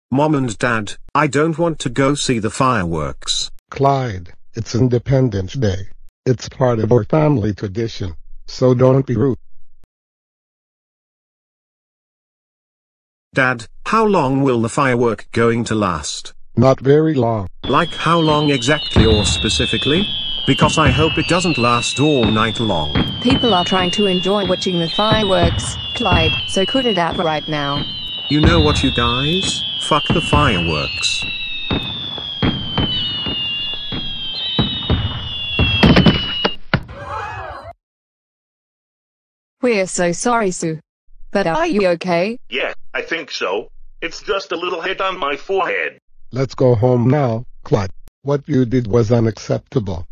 Mom and Dad, I don't want to go see the fireworks. Clyde, it's Independence Day. It's part of our family tradition, so don't be rude. Dad, how long will the firework going to last? Not very long. Like how long exactly or specifically? Because I hope it doesn't last all night long. People are trying to enjoy watching the fireworks, Clyde, so cut it out right now. You know what, you guys? Fuck the fireworks. We're so sorry, Sue. But are you okay? Yeah, I think so. It's just a little hit on my forehead. Let's go home now, Clyde. What you did was unacceptable.